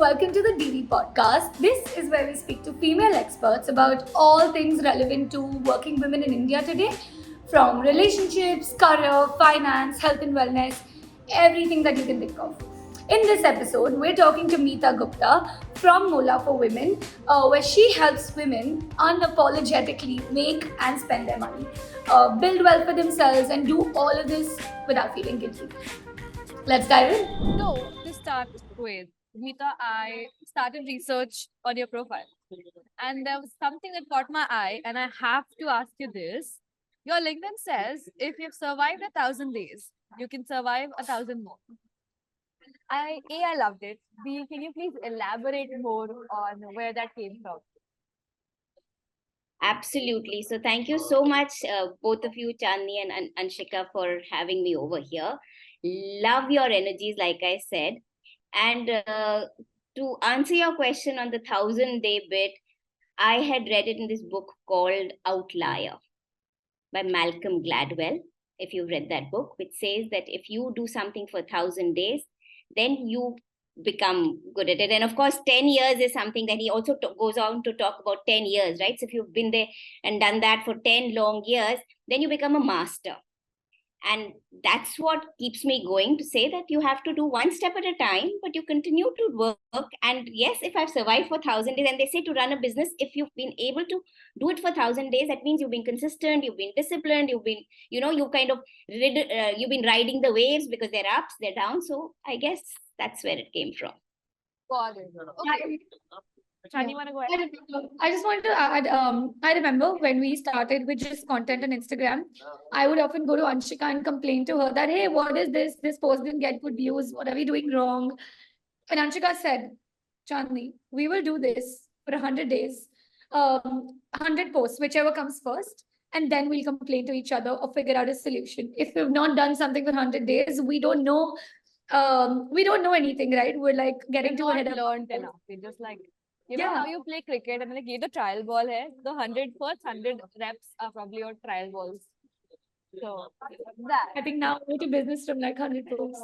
welcome to the DD podcast. This is where we speak to female experts about all things relevant to working women in India today, from relationships, career, finance, health and wellness, everything that you can think of. In this episode, we're talking to Meeta Gupta from Moolah for Women, where she helps women unapologetically make and spend their money, build wealth for themselves, and do all of this without feeling guilty. Let's dive in. So, to start with, Meeta, I started research on your profile, and there was something that caught my eye, and I have to ask you this. Your LinkedIn says if you've survived 1,000 days, you can survive 1,000 more. I loved it. B, can you please elaborate more on where that came from? Absolutely. So thank you so much, both of you, Chandni and Anshika, for having me over here. Love your energies, like I said. And to answer your question on the 1,000 day bit, I had read it in this book called Outlier by Malcolm Gladwell. If you've read that book, which says that if you do something for 1,000 days, then you become good at it. And of course, 10 years is something that he also goes on to talk about 10 years, right? So if you've been there and done that for 10 long years, then you become a master. And that's what keeps me going, to say that you have to do one step at a time, but you continue to work. And yes, if I've survived for 1,000 days, and they say to run a business, if you've been able to do it for 1,000 days, that means you've been consistent, you've been disciplined, you've been, you've been riding the waves, because they're ups, they're down. So I guess that's where it came from. Got it. Okay. Chandni, want to go ahead? I just wanted to add, I remember when we started with just content on Instagram, I would often go to Anshika and complain to her that, hey, what is this? This post didn't get good views. What are we doing wrong? And Anshika said, Chandni, we will do this for 100 days, 100 posts, whichever comes first. And then we'll complain to each other or figure out a solution. If we've not done something for 100 days, we don't know anything, right? We're like getting too ahead of learned enough. We just like, you know how you play cricket and like, ये तो trial ball है. The 100 reps are probably your trial balls. So that. I think now go to business from like 100 posts.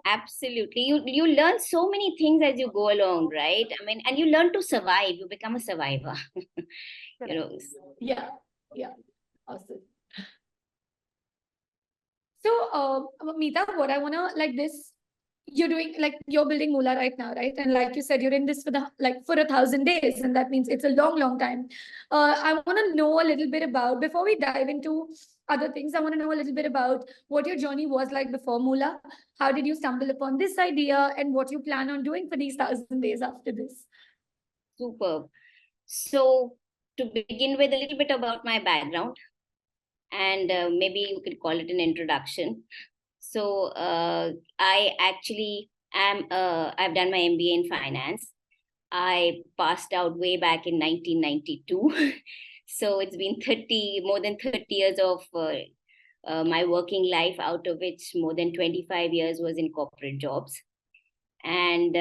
Absolutely. You learn so many things as you go along, right? I mean, and you learn to survive. You become a survivor. Yeah. Awesome. So, Meeta, what I wanna like this, you're doing like you're building Moolah right now, right? And like you said, you're in this for for 1,000 days, and that means it's a long, long time. I want to know a little bit about, before we dive into other things, I want to know a little bit about what your journey was like before Moolah. How did you stumble upon this idea, and what you plan on doing for these 1,000 days after this? Superb. So to begin with, a little bit about my background, and maybe you could call it an introduction. So I actually I've done my MBA in finance. I passed out way back in 1992. So it's been more than 30 years of my working life, out of which more than 25 years was in corporate jobs. And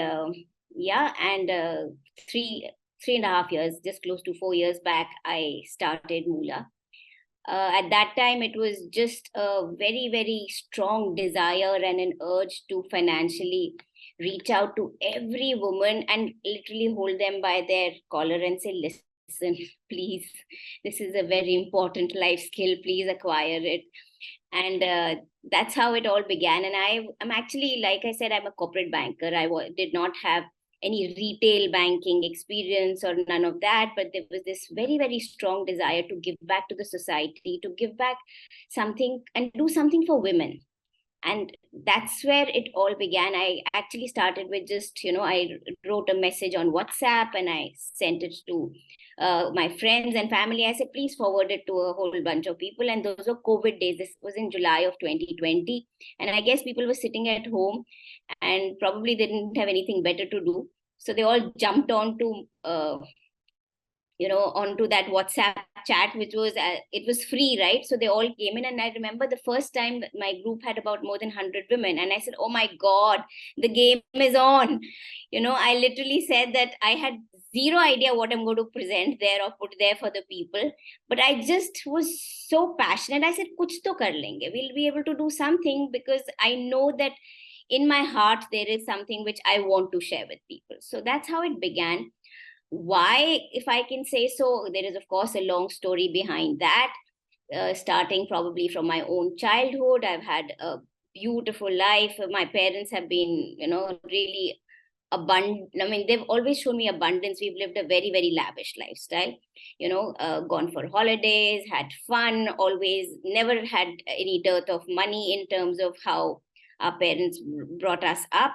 three and a half years, just close to 4 years back, I started Moolah. At that time, it was just a very, very strong desire and an urge to financially reach out to every woman and literally hold them by their collar and say, listen, please, this is a very important life skill, please acquire it. And that's how it all began. And I'm actually, like I said, I'm a corporate banker. I did not have any retail banking experience or none of that, but there was this very, very strong desire to give back to the society, to give back something and do something for women. And that's where it all began. I actually started with just, I wrote a message on WhatsApp and I sent it to my friends and family. I said, please forward it to a whole bunch of people. And those were COVID days. This was in July of 2020. And I guess people were sitting at home and probably they didn't have anything better to do. So they all jumped onto onto that WhatsApp chat, which was, it was free, right? So they all came in. And I remember the first time my group had about more than 100 women. And I said, oh my God, the game is on. I literally said that I had zero idea what I'm going to present there or put there for the people. But I just was so passionate. I said, kuch to kar lenge. We'll be able to do something, because I know that in my heart, there is something which I want to share with people. So that's how it began. Why, if I can say so, there is, of course, a long story behind that. Starting probably from my own childhood, I've had a beautiful life. My parents have been, really abundant. I mean, they've always shown me abundance. We've lived a very, very lavish lifestyle, gone for holidays, had fun, always never had any dearth of money in terms of how our parents brought us up.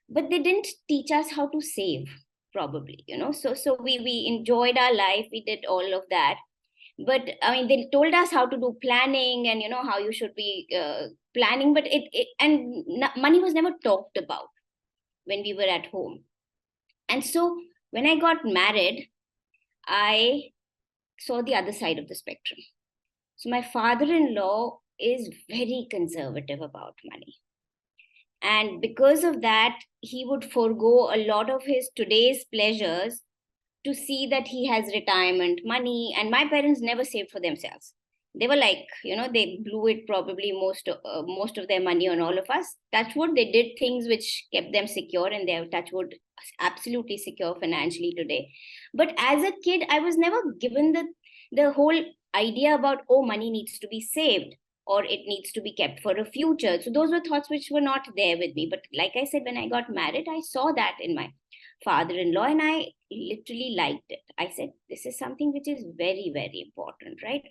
But they didn't teach us how to save, probably, so we enjoyed our life. We did all of that. But I mean, they told us how to do planning and how you should be planning, but money was never talked about when we were at home. And so when I got married, I saw the other side of the spectrum. So my father-in-law is very conservative about money, and because of that, he would forego a lot of his today's pleasures to see that he has retirement money. And my parents never saved for themselves. They were like, they blew it probably most of their money on all of us. Touchwood, they did things which kept them secure, and they're touchwood absolutely secure financially today. But as a kid, I was never given the whole idea about, oh, money needs to be saved or it needs to be kept for a future. So those were thoughts which were not there with me. But like I said, when I got married, I saw that in my father-in-law, and I literally liked it. I said, this is something which is very, very important, right?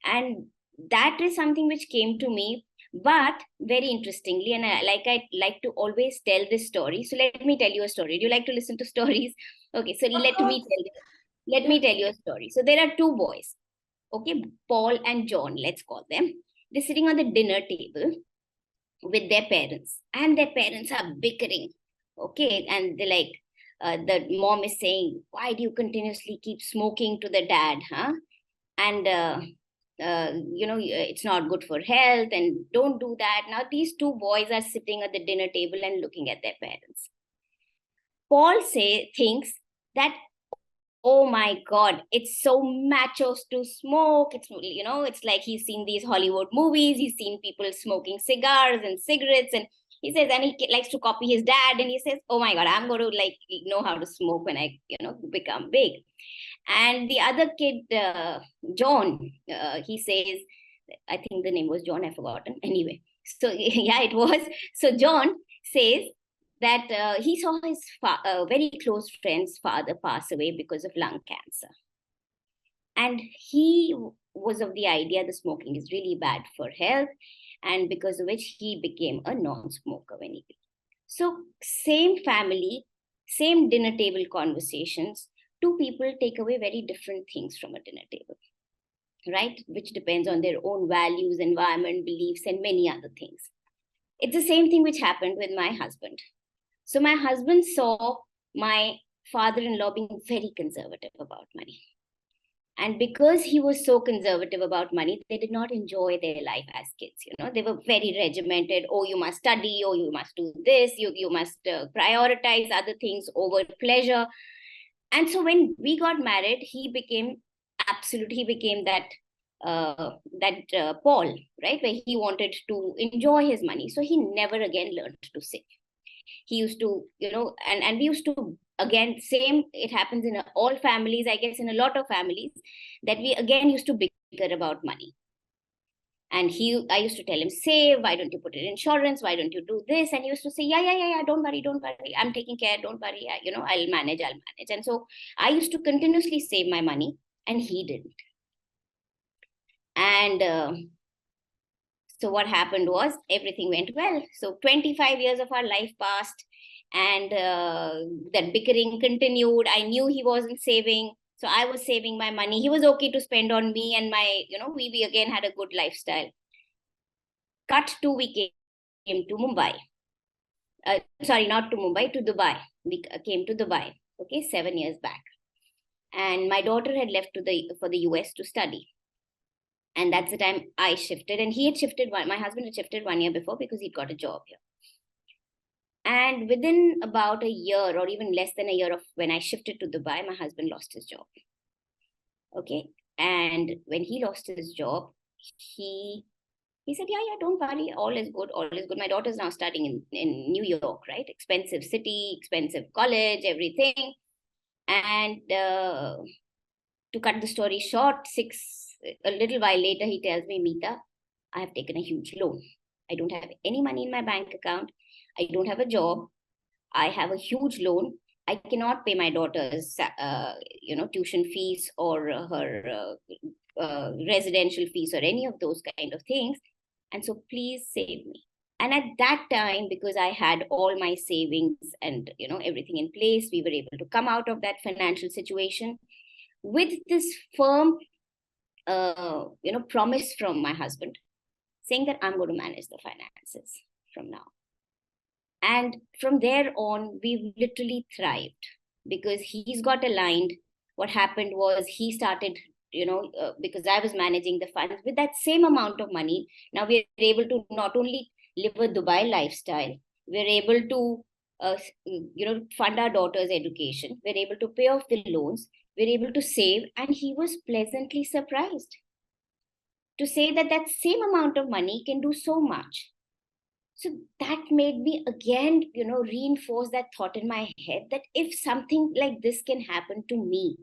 And that is something which came to me. But very interestingly, and I like to always tell this story. So let me tell you a story. Do you like to listen to stories? Okay, so let me tell you a story. So there are two boys, okay, Paul and John, let's call them. They're sitting on the dinner table with their parents, and their parents are bickering, okay, and they're like, the mom is saying, why do you continuously keep smoking, to the dad, huh? And it's not good for health, and don't do that. Now these two boys are sitting at the dinner table and looking at their parents. Paul thinks that, oh my God, it's so machos to smoke. It's like he's seen these Hollywood movies. He's seen people smoking cigars and cigarettes, and he says, and he likes to copy his dad. And he says, oh my God, I'm going to know how to smoke when I, become big. And the other kid, John, he says, I think the name was John, I've forgotten. Anyway, so yeah, it was. So John says that he saw his very close friend's father pass away because of lung cancer. And he was of the idea that smoking is really bad for health, and because of which he became a non-smoker when he became. So same family, same dinner table conversations, two people take away very different things from a dinner table, right? Which depends on their own values, environment, beliefs, and many other things. It's the same thing which happened with my husband. So my husband saw my father-in-law being very conservative about money. And because he was so conservative about money, they did not enjoy their life as kids. They were very regimented. Oh, you must study. Oh, you must do this. You must prioritize other things over pleasure. And so when we got married, he became that Paul, right? Where he wanted to enjoy his money. So he never again learned to save. He used to, and we used to, again, same, it happens in all families, I guess, in a lot of families, that we again used to bicker about money. And I used to tell him, save, why don't you put it in insurance? Why don't you do this? And he used to say, yeah, don't worry. I'm taking care, don't worry. I'll manage. And so I used to continuously save my money, and he didn't. And so what happened was, everything went well. So 25 years of our life passed, and that bickering continued. I knew he wasn't saving, so I was saving my money. He was okay to spend on me and my, we again had a good lifestyle. Cut to, we came to Mumbai. Sorry, not to Mumbai, to Dubai. We came to Dubai, okay, 7 years back. And my daughter had left for the US to study. And that's the time I shifted. And he had shifted, my husband had shifted 1 year before because he'd got a job here. And within about a year, or even less than a year of when I shifted to Dubai, my husband lost his job. Okay. And when he lost his job, he He said, yeah, don't worry. All is good. All is good. My daughter's now studying in New York, right? Expensive city, expensive college, everything. And to cut the story short, a little while later, he tells me, Meeta, I have taken a huge loan. I don't have any money in my bank account. I don't have a job. I have a huge loan. I cannot pay my daughter's, tuition fees or her residential fees or any of those kind of things. And so please save me. And at that time, because I had all my savings and, everything in place, we were able to come out of that financial situation with this firm, promise from my husband saying that I'm going to manage the finances from now. And from there on, we've literally thrived because he's got aligned. What happened was he started, because I was managing the funds with that same amount of money. Now we're able to not only live a Dubai lifestyle, we're able to, fund our daughter's education. We're able to pay off the loans. We're able to save. And he was pleasantly surprised to say that that same amount of money can do so much. So that made me again, reinforce that thought in my head that if something like this can happen to me,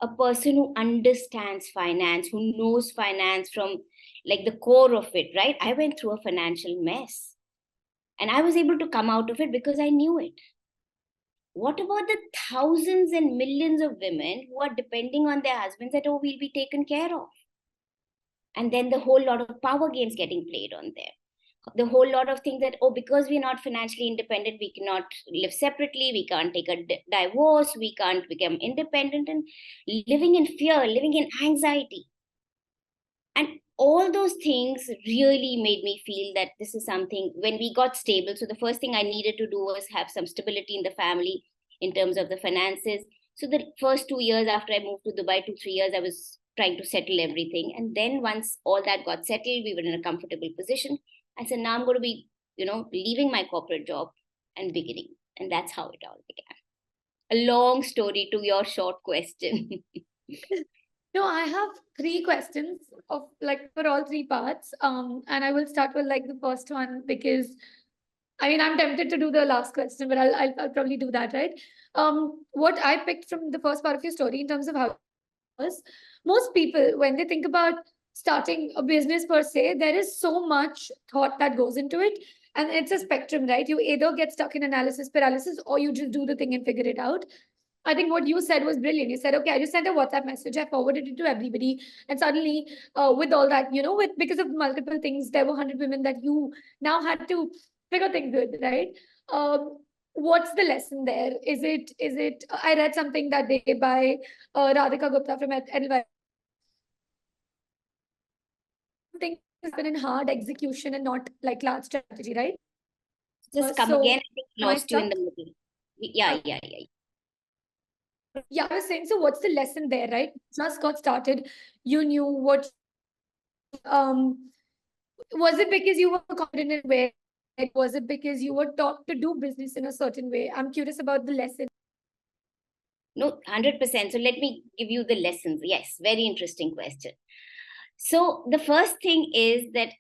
a person who understands finance, who knows finance from like the core of it, right? I went through a financial mess and I was able to come out of it because I knew it. What about the thousands and millions of women who are depending on their husbands that, oh, we'll be taken care of? And then the whole lot of power games getting played on them. The whole lot of things that, oh, because we're not financially independent, we cannot live separately, we can't take a divorce, we can't become independent, and living in fear, living in anxiety. And all those things really made me feel that this is something when we got stable. So the first thing I needed to do was have some stability in the family in terms of the finances. So the first 2 years after I moved to Dubai, 2-3 years, I was trying to settle everything. And then once all that got settled, we were in a comfortable position. I said, now I'm going to be, leaving my corporate job and beginning. And that's how it all began. A long story to your short question. No, I have three questions of like for all three parts. And I will start with like the first one because I mean I'm tempted to do the last question, but I'll probably do that, right? What I picked from the first part of your story in terms of how was most people when they think about starting a business per se, there is so much thought that goes into it. And it's a spectrum, right? You either get stuck in analysis paralysis or you just do the thing and figure it out. I think what you said was brilliant. You said, okay, I just sent a WhatsApp message, I forwarded it to everybody, and suddenly, with all that, with because of multiple things, there were 100 women that you now had to figure things with, right? What's the lesson there? Is it? I read something that day by Radhika Gupta from NY. Things happen in hard execution and not like large strategy, right? Just come So again. I think am I lost you in stuck? the middle. Yeah. Yeah, I was saying, so what's the lesson there, right? Just got started. You knew what was it because you were confident in where was it because you were taught to do business in a certain way? I'm curious about the lesson. No, 100%. So let me give you the lessons. Yes, very interesting question. So the first thing is that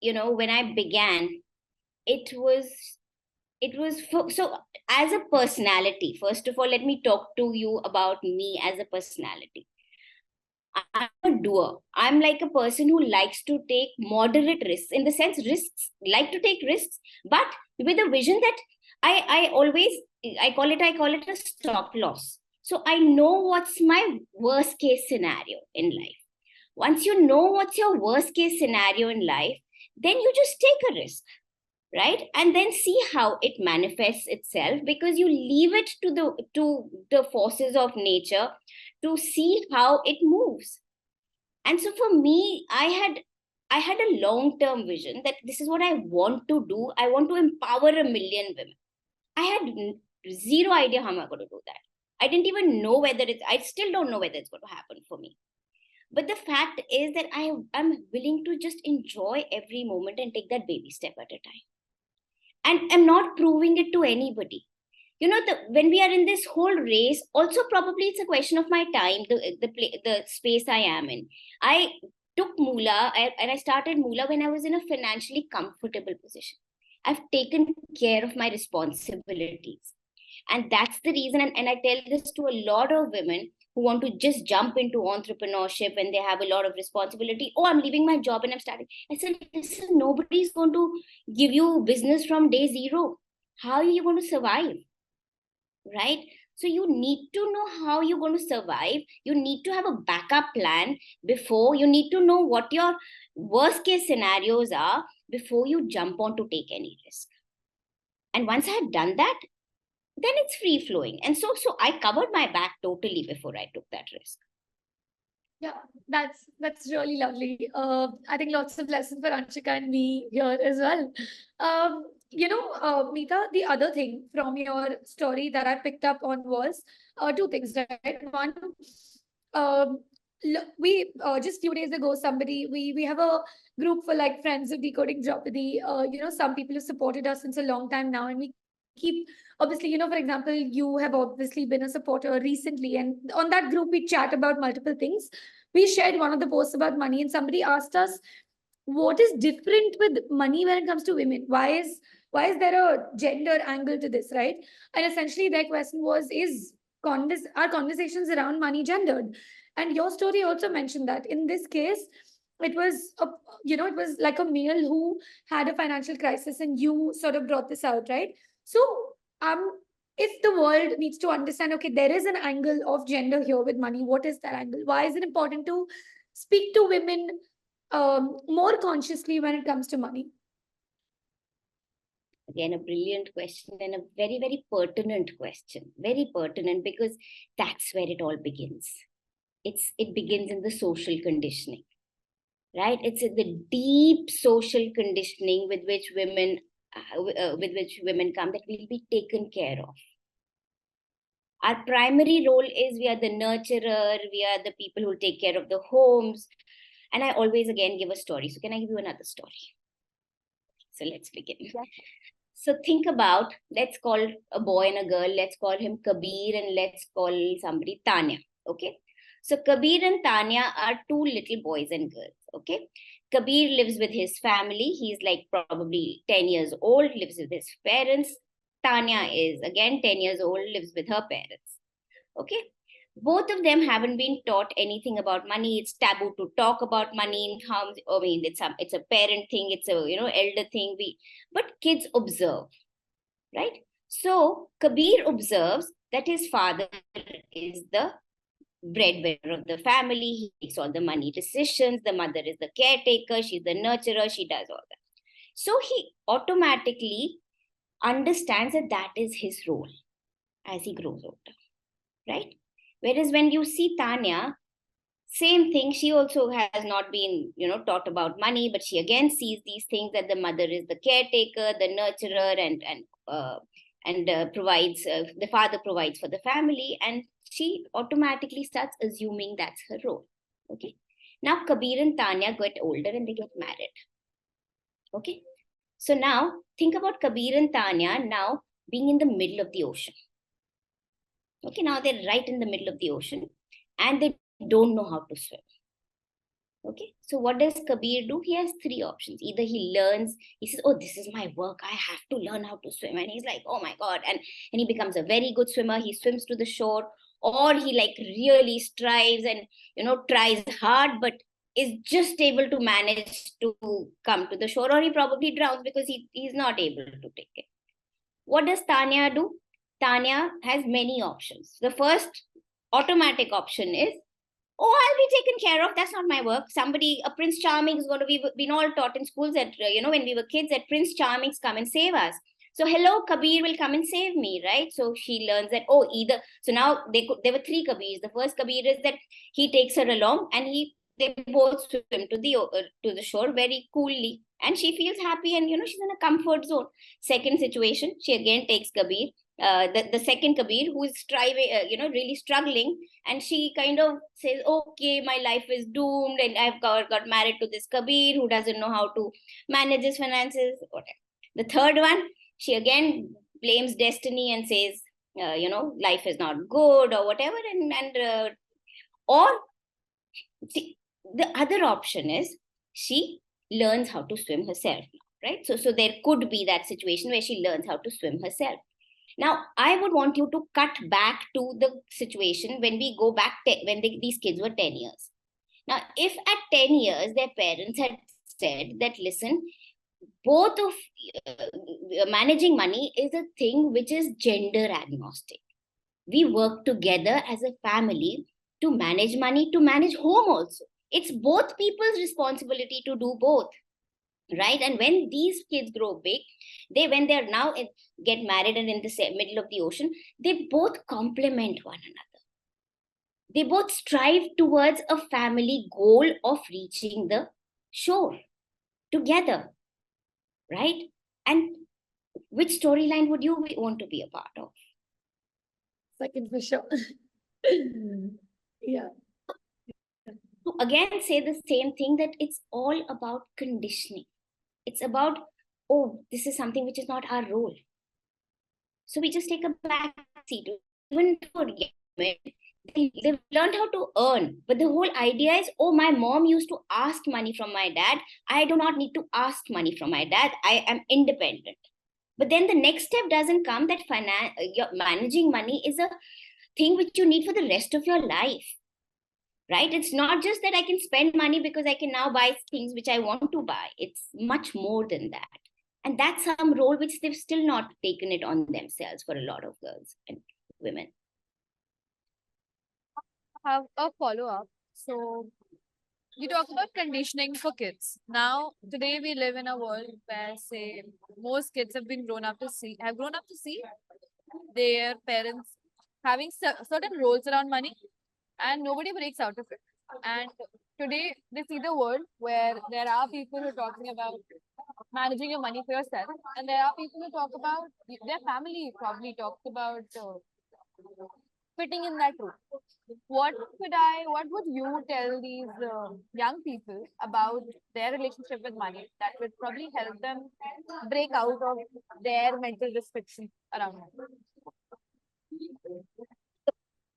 when I began, so as a personality, first of all, let me talk to you about me as a personality. I'm a doer. I'm like a person who likes to take moderate risks, in the sense like to take risks, but with a vision that I always I call it a stop loss. So I know what's my worst case scenario in life. Once you know what's your worst case scenario in life, then you just take a risk, right? And then see how it manifests itself, because you leave it to the forces of nature to see how it moves. And so for me, I had a long-term vision that this is what I want to do. I want to empower 1 million women. I had zero idea how am I going to do that. I didn't even know I still don't know whether it's going to happen for me. But the fact is that I'm willing to just enjoy every moment and take that baby step at a time. And I'm not proving it to anybody. When we are in this whole race, also probably it's a question of my time, the space I am in. I took Moolah and I started Moolah when I was in a financially comfortable position. I've taken care of my responsibilities. And that's the reason. And I tell this to a lot of women who want to just jump into entrepreneurship when they have a lot of responsibility. Oh, I'm leaving my job and I'm starting. I said, listen, nobody's going to give you business from day zero. How are you going to survive? Right? So you need to know how you're going to survive. You need to have a backup plan before. You need to know what your worst case scenarios are before you jump on to take any risk. And once I had done that, then it's free flowing. And so I covered my back totally before I took that risk. Yeah, that's really lovely. I think lots of lessons for Anshika and me here as well. Meeta, the other thing from your story that I picked up on was two things, right? One, we just few days ago, we have a group for like friends of decoding Draupadi. Some people who supported us since a long time now, and we keep obviously, for example, you have obviously been a supporter recently, and on that group we chat about multiple things. We shared one of the posts about money, and somebody asked us what is different with money when it comes to women. Why is there a gender angle to this, right? And essentially their question was, is our conversations around money gendered? And your story also mentioned that in this case it was it was like a male who had a financial crisis, and you sort of brought this out, right? So um if the world needs to understand, okay, there is an angle of gender here with money, what is that angle? Why is it important to speak to women more consciously when it comes to money? Again, a brilliant question and a very, very pertinent question. Very pertinent, because that's where it all begins. It begins in the social conditioning, right? It's in the deep social conditioning with which women come, that will be taken care of. Our primary role is we are the nurturer, we are the people who take care of the homes. And I always again give a story. So can I give you another story? So let's begin. Yeah. So think about, let's call a boy and a girl, let's call him Kabir and let's call somebody Tanya. Okay. So Kabir and Tanya are two little boys and girls. Okay. Kabir lives with his family. He's like probably 10 years old, lives with his parents. Tanya is again 10 years old, lives with her parents. Okay. Both of them haven't been taught anything about money. It's taboo to talk about money in terms. I mean, it's a parent thing. It's a elder thing. But kids observe, right? So Kabir observes that his father is the breadwinner of the family. He takes all the money decisions. The mother is the caretaker. She's the nurturer. She does all that. So he automatically understands that that is his role as he grows older, right? Whereas when you see Tanya, same thing, she also has not been, taught about money, but she again sees these things, that the mother is the caretaker, the nurturer, and provides, the father provides for the family, and she automatically starts assuming that's her role. Okay. Now Kabir and Tanya get older and they get married. Okay. So now think about Kabir and Tanya now being in the middle of the ocean. Okay, now they're right in the middle of the ocean and they don't know how to swim. Okay, so what does Kabir do? He has three options. Either he learns, he says, oh, this is my work, I have to learn how to swim. And he's like, oh my God. And he becomes a very good swimmer. He swims to the shore, or he like really strives and, tries hard, but is just able to manage to come to the shore, or he probably drowns because he's not able to take it. What does Tanya do? Tanya has many options. The first automatic option is, oh, I'll be taken care of. That's not my work. A Prince Charming is going to be, been all taught in schools that, when we were kids, that Prince Charmings come and save us. So, hello, Kabir will come and save me, right? So she learns that, so now there were three Kabirs. The first Kabir is that he takes her along and they both swim to the shore very coolly. And she feels happy and, she's in a comfort zone. Second situation, she again takes Kabir. The second Kabir, who is striving, really struggling, and she kind of says, okay, my life is doomed and I've got married to this Kabir who doesn't know how to manage his finances. Whatever. The third one, she again blames destiny and says, life is not good or whatever. Or see, the other option is she learns how to swim herself, right? So there could be that situation where she learns how to swim herself. Now, I would want you to cut back to the situation when we go back when these kids were 10 years. Now, if at 10 years their parents had said that, listen, both of managing money is a thing which is gender agnostic. We work together as a family to manage money, to manage home also. It's both people's responsibility to do both, right? And when these kids grow big, when they're now get married and in the middle of the ocean, they both complement one another. They both strive towards a family goal of reaching the shore together, right? And which storyline would you want to be a part of? Second for sure. Yeah. To again say the same thing, that it's all about conditioning. It's about, oh, this is something which is not our role. So we just take a back seat. Even for women, they've learned how to earn. But the whole idea is, oh, my mom used to ask money from my dad. I do not need to ask money from my dad. I am independent. But then the next step doesn't come, that managing money is a thing which you need for the rest of your life, right? It's not just that I can spend money because I can now buy things which I want to buy. It's much more than that. And that's some role which they've still not taken it on themselves for a lot of girls and women. Have a follow up. So you talk about conditioning for kids. Now, today we live in a world where, say, most kids have grown up to see their parents having certain roles around money, and nobody breaks out of it. And today they see the world where there are people who are talking about managing your money for yourself, and there are people who talk about their family probably talks about fitting in that role. What would you tell these young people about their relationship with money that would probably help them break out of their mental restrictions around money?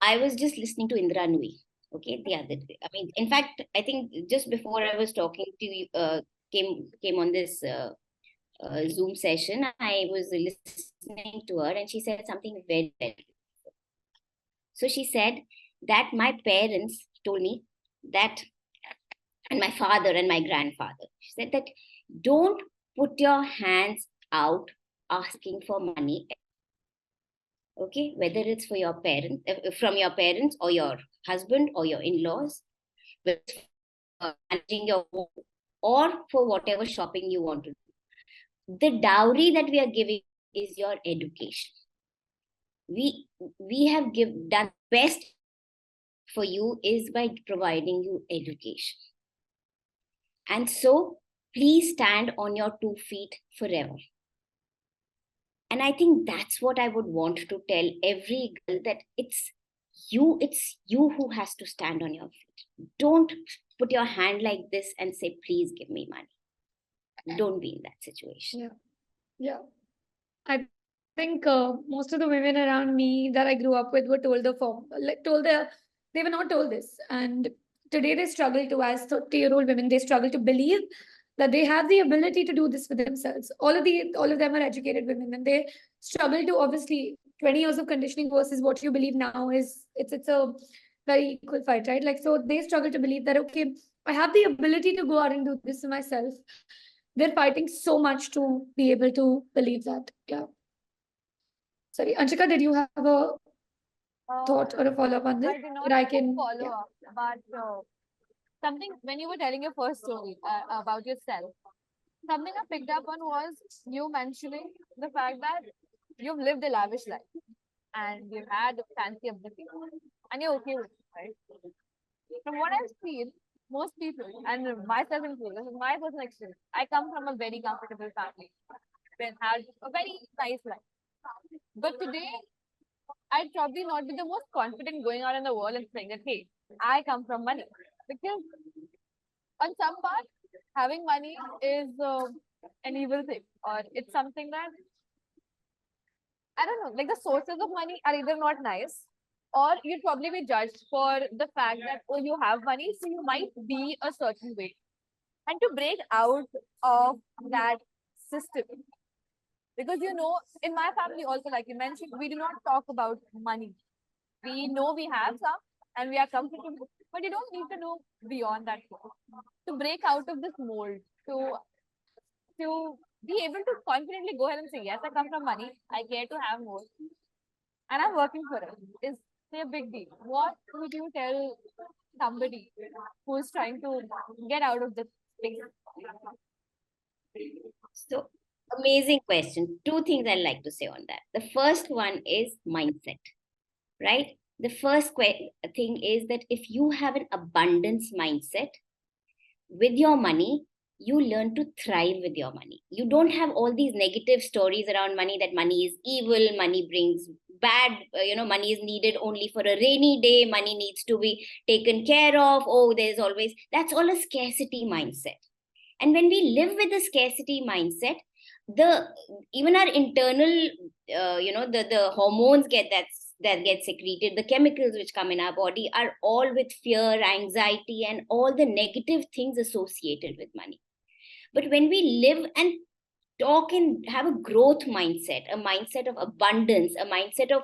I was just listening to Indra Nui, okay, the other day. I mean, in fact, I think just before I was talking to you, came on this Zoom session, I was listening to her, and she said something very, very. So she said that my parents told me that, and my father and my grandfather, she said that, don't put your hands out asking for money, okay, whether it's for your parents, from your parents or your husband or your in-laws, managing your home, or for whatever shopping you want to do. The dowry that we are giving is your education. We have done best for you is by providing you education. And so please stand on your 2 feet forever. And I think that's what I would want to tell every girl, that it's you who has to stand on your feet. Don't put your hand like this and say, please give me money. Don't be in that situation. Yeah. Yeah. I think most of the women around me that I grew up with were told they were not told this. And today they struggle to, as 30-year-old women, they struggle to believe that they have the ability to do this for themselves. All of them are educated women, and they struggle to, obviously, 20 years of conditioning versus what you believe now is it's a very equal fight, right? Like, so they struggle to believe that, okay, I have the ability to go out and do this for myself. They're fighting so much to be able to believe that. Yeah. Sorry, Anshika, did you have a thought or a follow up on this? I did not That I have a can. follow Yeah. up, but something when you were telling your first story about yourself, something I picked up on was you mentioning the fact that you've lived a lavish life and you've had fancy everything, and you're okay with it, right? From what I've seen, most people, and myself included, this is my personal experience, I come from a very comfortable family, and had a very nice life. But today, I'd probably not be the most confident going out in the world and saying that, hey, I come from money. Because on some part, having money is an evil thing, or it's something that, I don't know, like the sources of money are either not nice, or you'd probably be judged for the fact that, oh, you have money, so you might be a certain way. And to break out of that system, because in my family also, like you mentioned, we do not talk about money. We know we have some and we are comfortable, but you don't need to know beyond that. To break out of this mold, to be able to confidently go ahead and say, yes, I come from money, I care to have more, and I'm working for it, is a big deal. What would you tell somebody who's trying to get out of this space? So, amazing question. Two things I'd like to say on that. The first one is mindset, right? The first thing is that if you have an abundance mindset with your money, you learn to thrive with your money. You don't have all these negative stories around money, that money is evil, money brings bad, money is needed only for a rainy day, money needs to be taken care of. Oh, there's always, that's all a scarcity mindset. And when we live with a scarcity mindset, the even our internal, the hormones that get secreted, the chemicals which come in our body are all with fear, anxiety, and all the negative things associated with money. But when we live and talk and have a growth mindset, a mindset of abundance, a mindset of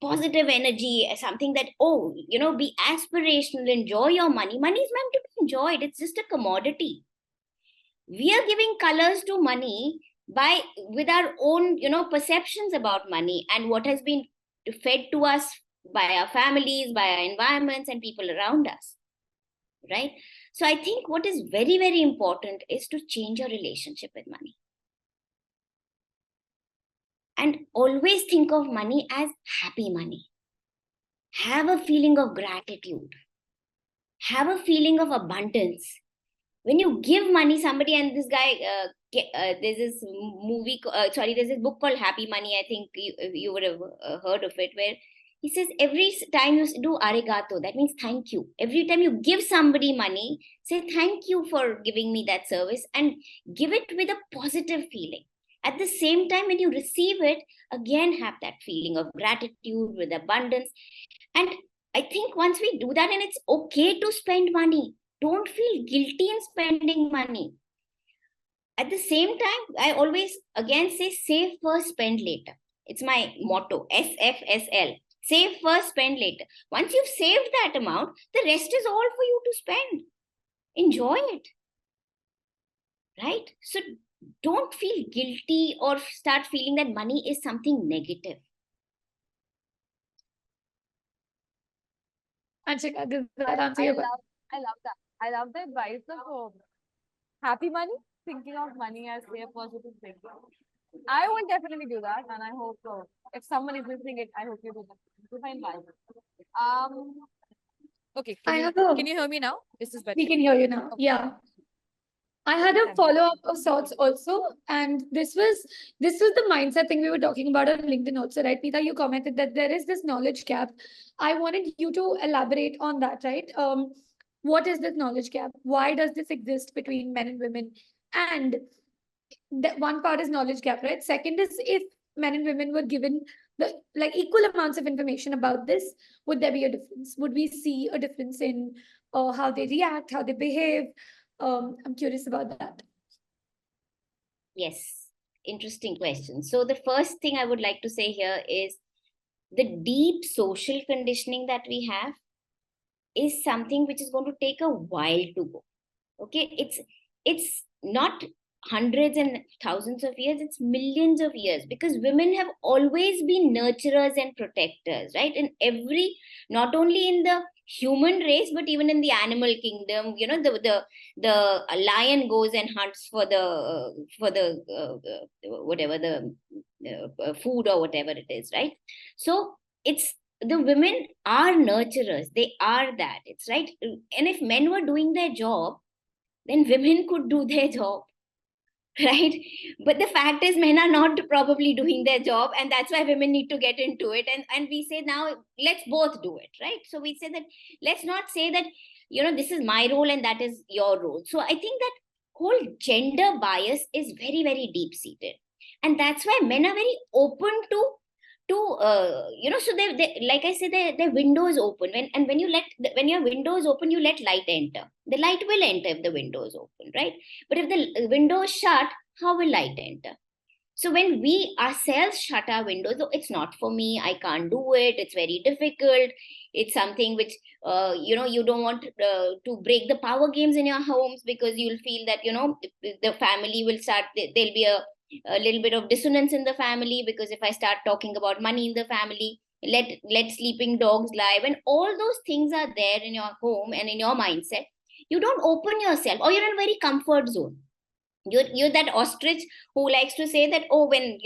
positive energy, something that, be aspirational, enjoy your money. Money is meant to be enjoyed. It's just a commodity. We are giving colors to money with our own perceptions about money and what has been fed to us by our families, by our environments, and people around us, right? So I think what is very, very important is to change your relationship with money, and always think of money as happy money. Have a feeling of gratitude, have a feeling of abundance. When you give money somebody, and this guy, there's this there's this book called Happy Money. I think you would have heard of it, where he says every time you do arigato, that means thank you. Every time you give somebody money, say thank you for giving me that service, and give it with a positive feeling. At the same time, when you receive it, again have that feeling of gratitude with abundance. And I think once we do that, and it's okay to spend money, don't feel guilty in spending money. At the same time, I always again say save first, spend later. It's my motto, SFSL. Save first, spend later. Once you've saved that amount, the rest is all for you to spend. Enjoy it. Right? So don't feel guilty or start feeling that money is something negative. Anshika, does that answer your question? I love that. I love the advice of happy money, thinking of money as a positive thing. I will definitely do that, and I hope if someone is listening it, I hope you do that. To find life. Okay. Can you hear me now? Is this better? We can hear you now. Yeah. I had a follow-up of sorts also, and this was the mindset thing we were talking about on LinkedIn also, right? Meeta, you commented that there is this knowledge gap. I wanted you to elaborate on that, right? What is this knowledge gap? Why does this exist between men and women? And that one part is knowledge gap, right? Second is, if men and women were given the equal amounts of information about this, would there be a difference? Would we see a difference in how they react, how they behave? I'm curious about that. Yes, interesting question. So the first thing I would like to say here is the deep social conditioning that we have is something which is going to take a while to go. Okay, it's not hundreds and thousands of years, it's millions of years, because women have always been nurturers and protectors, right? In every, not only in the human race, but even in the animal kingdom, the lion goes and hunts for the whatever the food or whatever it is, right? So it's, the women are nurturers, they are that, it's right. And if men were doing their job, then women could do their job, right? But the fact is, men are not probably doing their job, and that's why women need to get into it. And we say now, let's both do it, right? So we say that, let's not say that, this is my role and that is your role. So I think that whole gender bias is very, very deep seated, and that's why men are very open to to so they like I say, their window is open. When your window is open, you let light enter. The light will enter if the window is open, right? But if the window is shut, how will light enter? So when we ourselves shut our windows, "Oh, it's not for me, I can't do it, it's very difficult, it's something which you don't want to break the power games in your homes, because you'll feel that the family will start, there'll be a little bit of dissonance in the family, because if I start talking about money in the family, let sleeping dogs lie." When all those things are there in your home and in your mindset, you don't open yourself, or you're in a very comfort zone. You're that ostrich who likes to say that, "Oh, when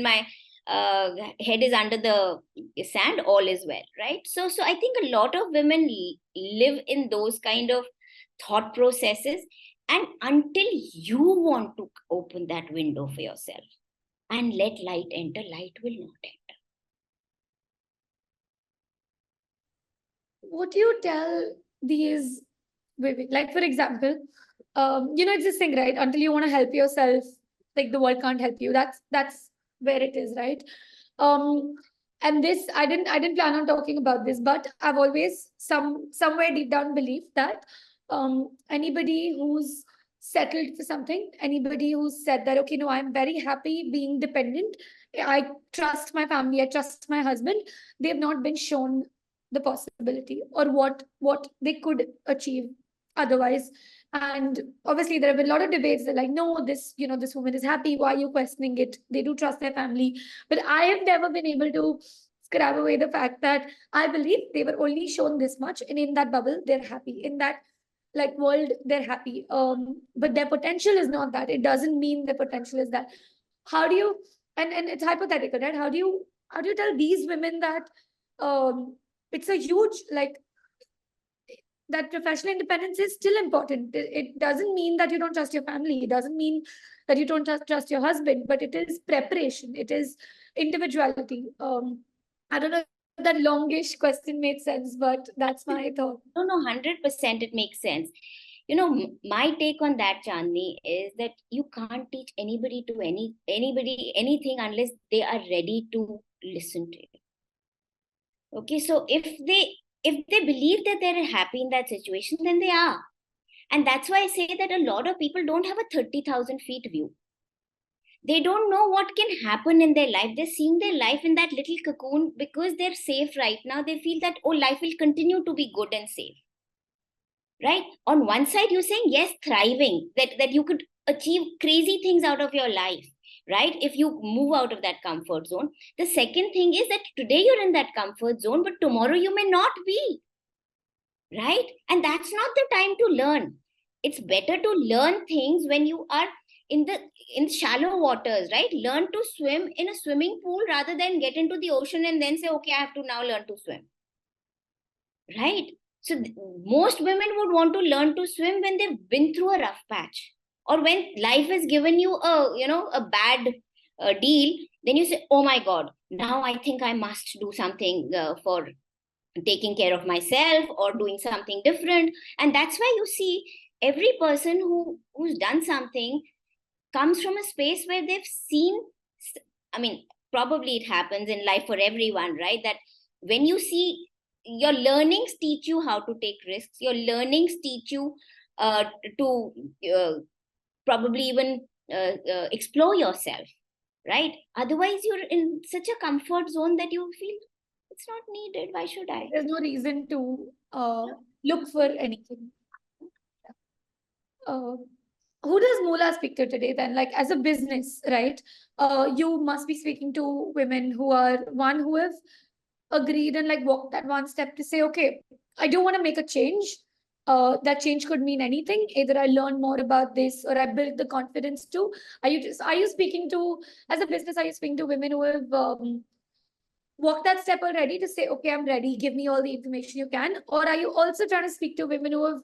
my head is under the sand, all is well," right? So I think a lot of women live in those kind of thought processes, and until you want to open that window for yourself and let light enter, light will not enter. What do you tell these women? Like, for example, it's this thing, right? Until you want to help yourself, like the world can't help you. That's where it is, right? Um, and this, I didn't plan on talking about this, but I've always somewhere deep down believed that anybody who's settled for something, anybody who's said that, okay, no, I'm very happy being dependent, I trust my family, I trust my husband, they've not been shown the possibility or what they could achieve otherwise. And obviously there have been a lot of debates. They're like, no, this woman is happy, why are you questioning it? They do trust their family. But I have never been able to scrap away the fact that I believe they were only shown this much, and in that bubble they're happy, in that like world they're happy. But their potential is not that. It doesn't mean their potential is that. How do you, and it's hypothetical, right? How do you tell these women that it's a huge, like, that professional independence is still important? It doesn't mean that you don't trust your family, it doesn't mean that you don't trust your husband, but it is preparation, it is individuality. I don't know if that longish question made sense, but that's my thought. No, 100% it makes sense. My take on that, Chandni, is that you can't teach anybody to anybody anything unless they are ready to listen to you. Okay, so if they believe that they're happy in that situation, then they are. And that's why I say that a lot of people don't have a 30,000 feet view. They don't know what can happen in their life. They're seeing their life in that little cocoon because they're safe right now. They feel that, oh, life will continue to be good and safe. Right? On one side, you're saying, yes, thriving, that you could achieve crazy things out of your life, right? If you move out of that comfort zone. The second thing is that today you're in that comfort zone, but tomorrow you may not be, right? And that's not the time to learn. It's better to learn things when you are in shallow waters, right? Learn to swim in a swimming pool rather than get into the ocean and then say, okay, I have to now learn to swim, right? So most women would want to learn to swim when they've been through a rough patch, or when life has given you a bad deal. Then you say, oh my God, now I think I must do something for taking care of myself or doing something different. And that's why you see every person who's done something comes from a space where they've seen. I mean, probably it happens in life for everyone, right? That when you see, your learnings teach you how to take risks, your learnings teach you to probably even explore yourself, right? Otherwise you're in such a comfort zone that you feel it's not needed, why should I? There's no reason to look for anything. uh, who does Moolah speak to today then? Like, as a business, right? You must be speaking to women who have agreed and like walked that one step to say, okay, I do want to make a change. That change could mean anything. Either I learn more about this or I build the confidence to. Are you speaking to, as a business, are you speaking to women who have walked that step already to say, okay, I'm ready, give me all the information you can? Or are you also trying to speak to women who have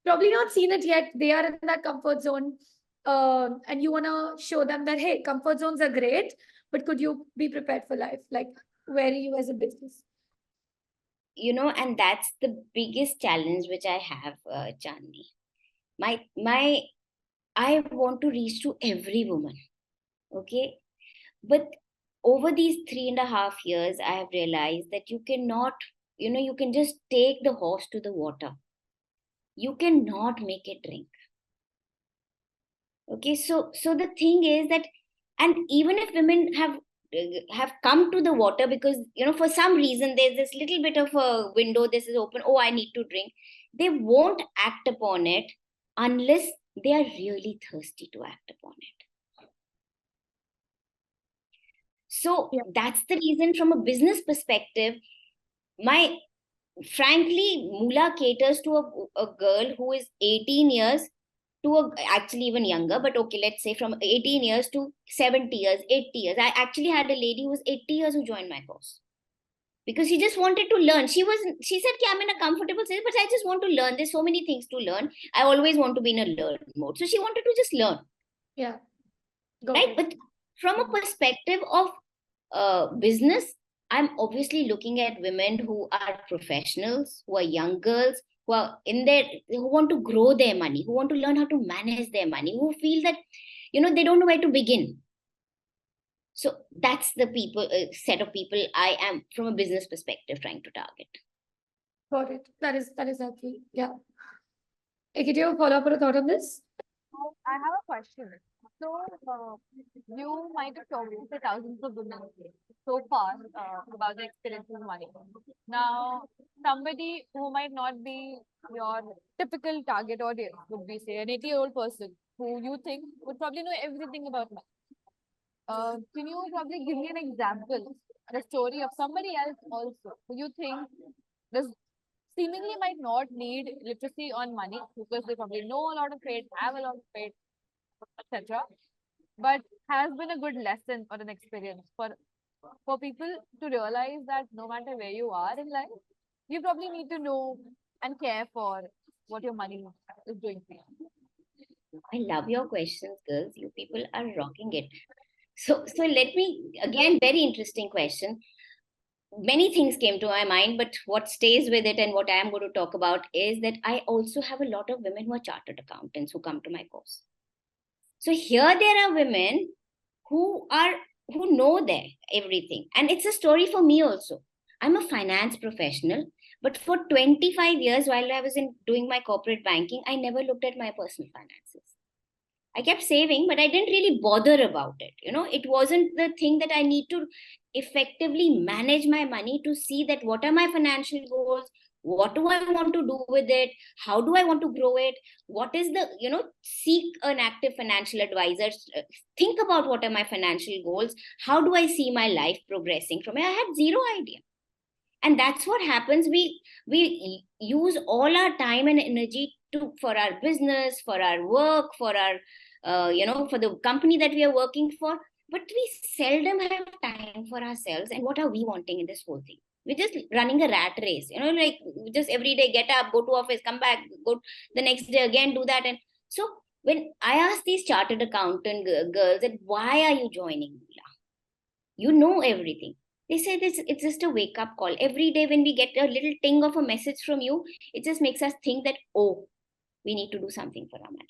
probably not seen it yet, they are in that comfort zone, and you want to show them that, hey, comfort zones are great, but could you be prepared for life? Like, where are you as a business? And that's the biggest challenge which I have, Chandni. My I want to reach to every woman, okay? But over these 3.5 years, I have realized that you cannot, you can just take the horse to the water. You cannot make it drink. Okay, so the thing is that, and even if women have come to the water because for some reason there's this little bit of a window, this is open, oh, I need to drink, they won't act upon it unless they are really thirsty to act upon it. So that's the reason, from a business perspective, my frankly, Moolah caters to a girl who is 18 years to actually even younger, but okay, let's say from 18 years to 70 years, 80 years. I actually had a lady who was 80 years who joined my course because she just wanted to learn. She said, I'm in a comfortable state, but I just want to learn. There's so many things to learn. I always want to be in a learn mode. So she wanted to just learn. Yeah. Right. But from a perspective of business, I'm obviously looking at women who are professionals, who are young girls, who are who want to grow their money, who want to learn how to manage their money, who feel that, they don't know where to begin. So that's the set of people I am, from a business perspective, trying to target. Got it. That is helpful. Yeah. Okay, do you have a follow-up or a thought on this? I have a question. So, you might have talked to thousands of women so far about the experience with money. Now, somebody who might not be your typical target audience would be, say, an 80-year-old person who you think would probably know everything about money. Can you probably give me an example, a story of somebody else also who you think does seemingly might not need literacy on money because they probably know a lot of it, have a lot of it, etc. But has been a good lesson or an experience for people to realize that no matter where you are in life, you probably need to know and care for what your money is doing for you. I love your questions, girls. You people are rocking it. So let me, again, very interesting question. Many things came to my mind, but what stays with it and what I am going to talk about is that I also have a lot of women who are chartered accountants who come to my course. So here there are women who know their everything. And it's a story for me also. I'm a finance professional, but for 25 years while I was doing my corporate banking, I never looked at my personal finances. I kept saving, but I didn't really bother about it. It wasn't the thing that I need to effectively manage my money to see that what are my financial goals, what do I want to do with it, how do I want to grow it, what is the, seek an active financial advisor, think about what are my financial goals, how do I see my life progressing from it. I had zero idea. And that's what happens. We use all our time and energy for our business, for our work, for our for the company that we are working for, but we seldom have time for ourselves. And what are we wanting in this whole thing? We're just running a rat race, like just every day get up, go to office, come back, go the next day again, do that. And so when I ask these chartered accountant girls that why are you joining Moolah, you know everything, they say this, it's just a wake up call. Every day when we get a little ting of a message from you, it just makes us think that, oh, we need to do something for our money.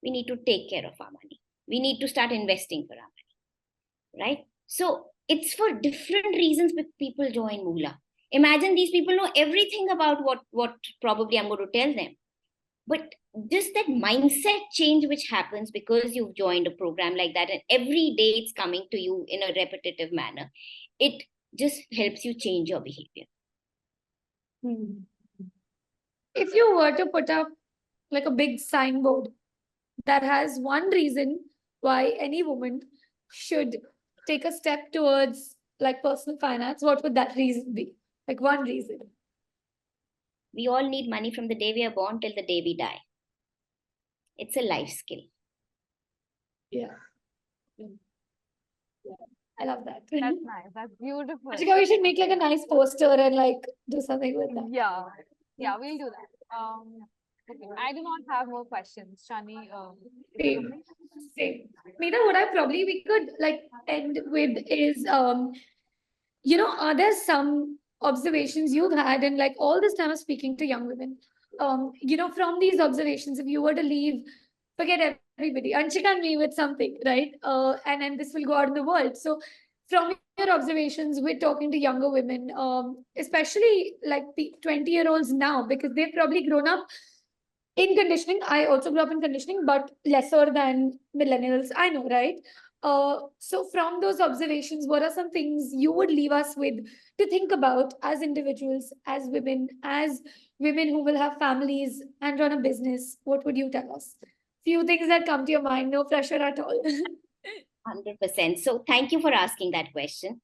We need to take care of our money. We need to start investing for our money. Right? So it's for different reasons that people join Moolah. Imagine these people know everything about what probably I'm going to tell them. But just that mindset change which happens because you've joined a program like that, and every day it's coming to you in a repetitive manner, it just helps you change your behavior. If you were to put up like a big signboard that has one reason why any woman should take a step towards like personal finance, what would that reason be? Like one reason. We all need money from the day we are born till the day we die. It's a life skill. Yeah. I love that. That's nice. That's beautiful. Anshika, we should make like a nice poster and like do something with that. Yeah. Yeah, we'll do that. Okay. I do not have more questions. Chandni, Same. Same. Meeta, what I probably we could like end with is are there some observations you've had in like all this time of speaking to young women? From these observations, if you were to leave, forget everybody, Anshika and me with something, right? And then this will go out in the world. So from your observations with talking to younger women, especially like 20-year-olds now, because they've probably grown up in conditioning. I also grew up in conditioning, but lesser than millennials. I know, right? So from those observations, what are some things you would leave us with to think about as individuals, as women who will have families and run a business? What would you tell us? Few things that come to your mind, no pressure at all. 100%. So thank you for asking that question.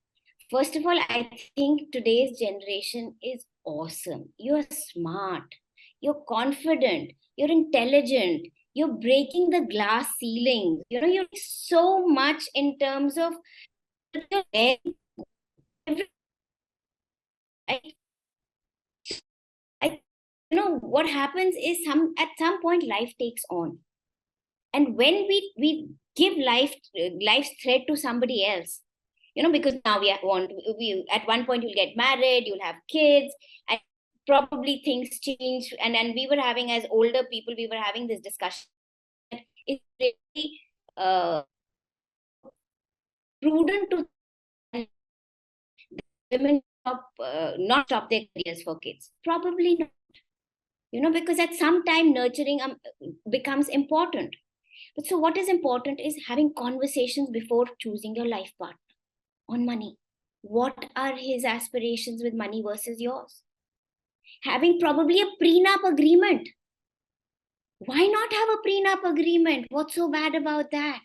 First of all, I think today's generation is awesome. You're smart, you're confident, you're intelligent, you're breaking the glass ceilings. You're so much in terms of every, I, what happens is at some point life takes on. And when we give life's thread to somebody else, because now we at one point you'll get married, you'll have kids, and probably things change. And then we were having, as older people, we were having this discussion. It's really prudent to women not stop their careers for kids. Probably not. Because at some time nurturing becomes important. But so what is important is having conversations before choosing your life partner on money. What are his aspirations with money versus yours? Having probably a prenup agreement. Why not have a prenup agreement? What's so bad about that?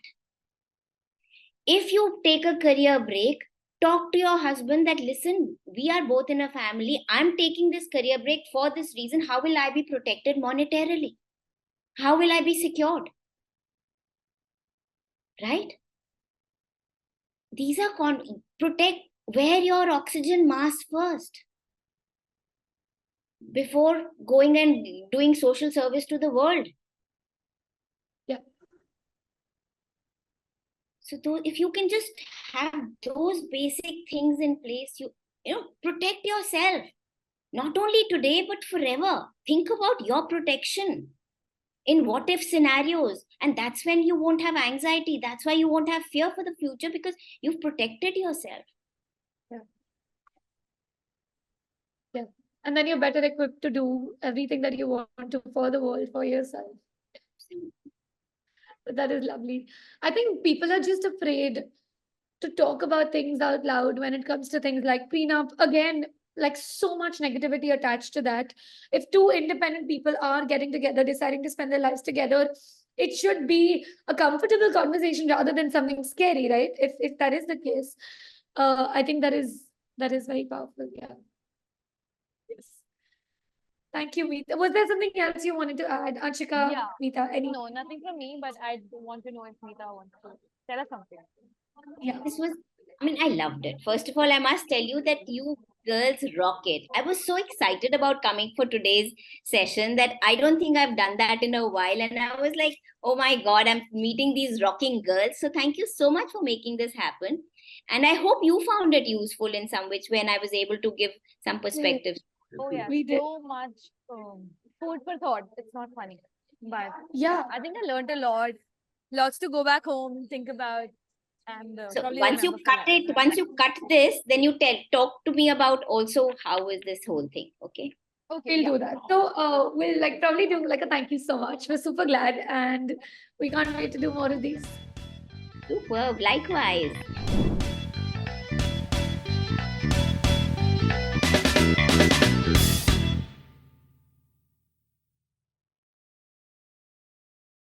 If you take a career break, talk to your husband that, listen, we are both in a family. I'm taking this career break for this reason. How will I be protected monetarily? How will I be secured? Right? These are wear your oxygen mask first before going and doing social service to the world. Yeah. So if you can just have those basic things in place, protect yourself, not only today but forever. Think about your protection in what if scenarios, and that's when you won't have anxiety. That's why you won't have fear for the future, because you've protected yourself. Yeah. And then you're better equipped to do everything that you want to for the world, for yourself. That is lovely. I think people are just afraid to talk about things out loud when it comes to things like prenup. Again, like so much negativity attached to that. If two independent people are getting together, deciding to spend their lives together, it should be a comfortable conversation rather than something scary, right? If that is the case, I think that is very powerful. Yeah. Yes. Thank you, Meeta. Was there something else you wanted to add, Anshika, Yeah. Meeta? Any? No, nothing from me, but I want to know if Meeta wants to tell us something. Yeah. I loved it. First of all, I must tell you that you girls rock it. I was so excited about coming for today's session that I don't think I've done that in a while. And I was like, oh my God, I'm meeting these rocking girls. So thank you so much for making this happen. And I hope you found it useful in some which when I was able to give some perspectives. Oh yeah, We did. so much food for thought. It's not funny, but Yeah. I think I learned a lot. Lots to go back home, think about, and So probably once you remember for life. once you cut this, then you talk to me about also how is this whole thing. Okay. Okay, We'll yeah. do that. So we'll like probably do like a thank you so much. We're super glad and we can't wait to do more of these. Superb. Likewise.